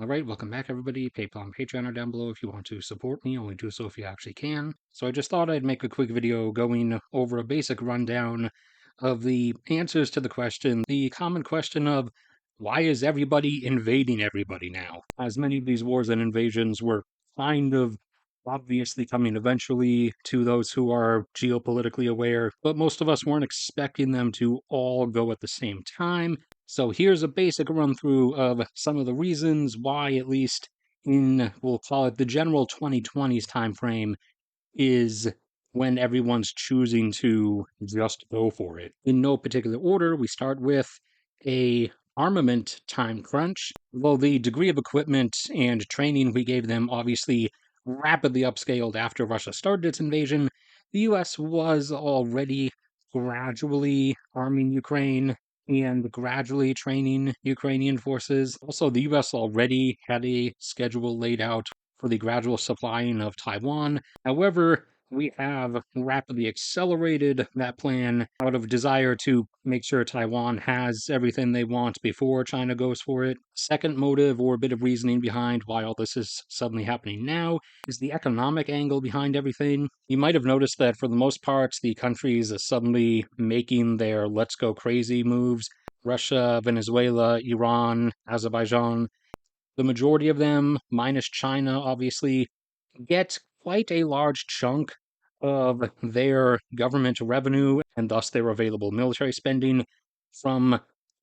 Alright, welcome back everybody. PayPal and Patreon are down below if you want to support me. Only do so if you actually can. So I just thought I'd make a quick video going over a basic rundown of the answers to the question, the common question of why is everybody invading everybody now? As many of these wars and invasions were kind of obviously coming eventually to those who are geopolitically aware, but most of us weren't expecting them to all go at the same time. So here's a basic run through of some of the reasons why, at least in, we'll call it the general 2020s timeframe, is when everyone's choosing to just go for it. In no particular order, we start with a armament time crunch. Well, the degree of equipment and training we gave them obviously rapidly upscaled after Russia started its invasion. The US was already gradually arming Ukraine and gradually training Ukrainian forces. Also, the US already had a schedule laid out for the gradual supplying of Taiwan. However, we have rapidly accelerated that plan out of desire to make sure Taiwan has everything they want before China goes for it. Second motive, or a bit of reasoning behind why all this is suddenly happening now, is the economic angle behind everything. You might have noticed that for the most part, the countries are suddenly making their let's go crazy moves. Russia, Venezuela, Iran, Azerbaijan, the majority of them, minus China, obviously, get quite a large chunk of their government revenue and thus their available military spending from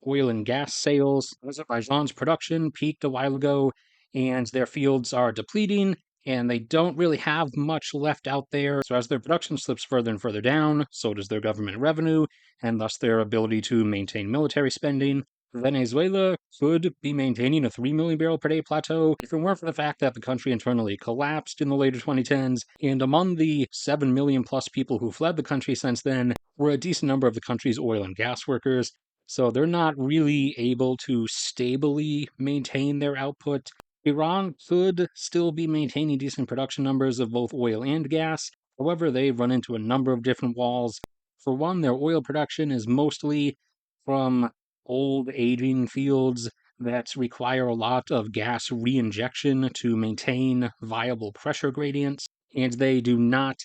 oil and gas sales. Azerbaijan's production peaked a while ago, and their fields are depleting, and they don't really have much left out there. So, as their production slips further and further down, so does their government revenue, and thus their ability to maintain military spending. Venezuela could be maintaining a 3 million barrel per day plateau if it weren't for the fact that the country internally collapsed in the later 2010s, and among the 7 million plus people who fled the country since then were a decent number of the country's oil and gas workers, so they're not really able to stably maintain their output. Iran could still be maintaining decent production numbers of both oil and gas, however, they've run into a number of different walls. For one, their oil production is mostly from old aging fields that require a lot of gas reinjection to maintain viable pressure gradients, and they do not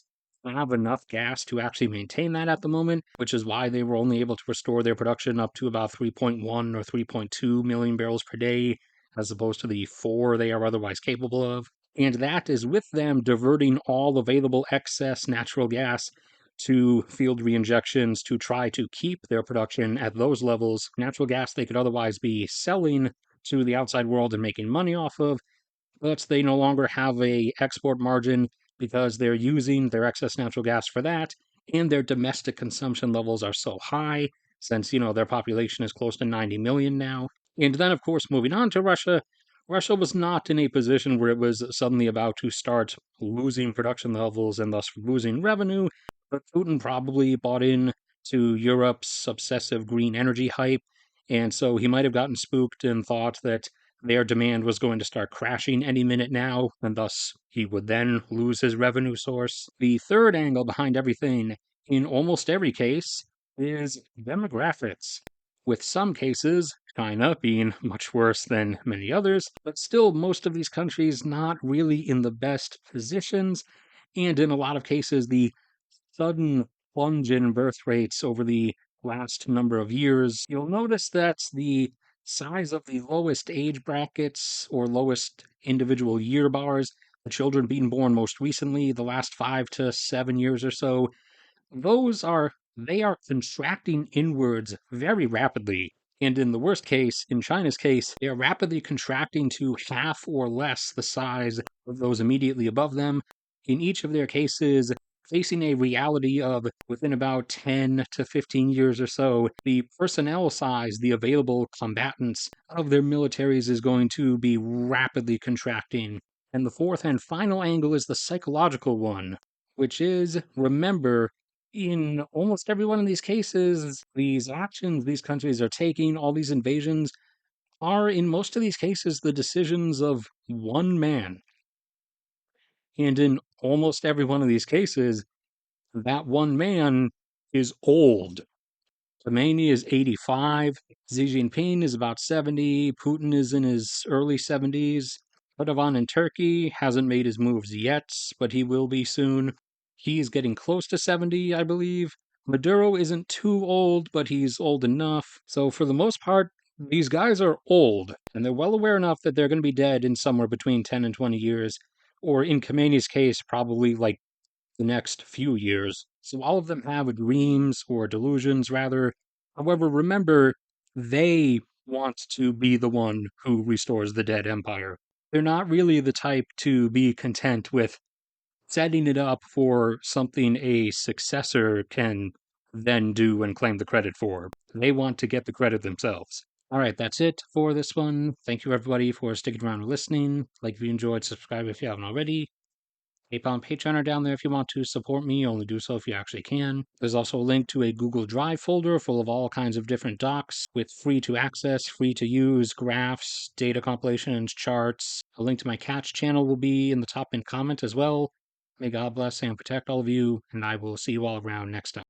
have enough gas to actually maintain that at the moment, which is why they were only able to restore their production up to about 3.1 or 3.2 million barrels per day, as opposed to the 4 they are otherwise capable of. And that is with them diverting all available excess natural gas to field reinjections to try to keep their production at those levels. Natural gas they could otherwise be selling to the outside world and making money off of, but they no longer have a export margin because they're using their excess natural gas for that, and their domestic consumption levels are so high since, their population is close to 90 million now. And then, of course, moving on to Russia, Russia was not in a position where it was suddenly about to start losing production levels and thus losing revenue, but Putin probably bought in to Europe's obsessive green energy hype, and so he might have gotten spooked and thought that their demand was going to start crashing any minute now, and thus he would then lose his revenue source. The third angle behind everything, in almost every case, is demographics, with some cases, China being much worse than many others, but still most of these countries not really in the best positions, and in a lot of cases, the sudden plunge in birth rates over the last number of years, you'll notice that the size of the lowest age brackets or lowest individual year bars, the children being born most recently, the last 5 to 7 years or so, they are contracting inwards very rapidly. And in the worst case, in China's case, they are rapidly contracting to half or less the size of those immediately above them. In each of their cases, facing a reality of within about 10 to 15 years or so, the personnel size, the available combatants of their militaries is going to be rapidly contracting. And the fourth and final angle is the psychological one, which is remember, in almost every one of these cases, these actions these countries are taking, all these invasions, are in most of these cases the decisions of one man. And in almost every one of these cases, that one man is old. Khomeini is 85. Xi Jinping is about 70. Putin is in his early 70s. Erdogan in Turkey hasn't made his moves yet, but he will be soon. He's getting close to 70, I believe. Maduro isn't too old, but he's old enough. So for the most part, these guys are old, and they're well aware enough that they're going to be dead in somewhere between 10 and 20 years, or in Khomeini's case, probably like the next few years. So all of them have dreams or delusions, rather. However, remember, they want to be the one who restores the dead empire. They're not really the type to be content with setting it up for something a successor can then do and claim the credit for. They want to get the credit themselves. All right, that's it for this one. Thank you, everybody, for sticking around and listening. Like if you enjoyed, subscribe if you haven't already. PayPal and Patreon are down there if you want to support me. Only do so if you actually can. There's also a link to a Google Drive folder full of all kinds of different docs with free to access, free to use graphs, data compilations, charts. A link to my Catch channel will be in the top pinned comment as well. May God bless and protect all of you, and I will see you all around next time.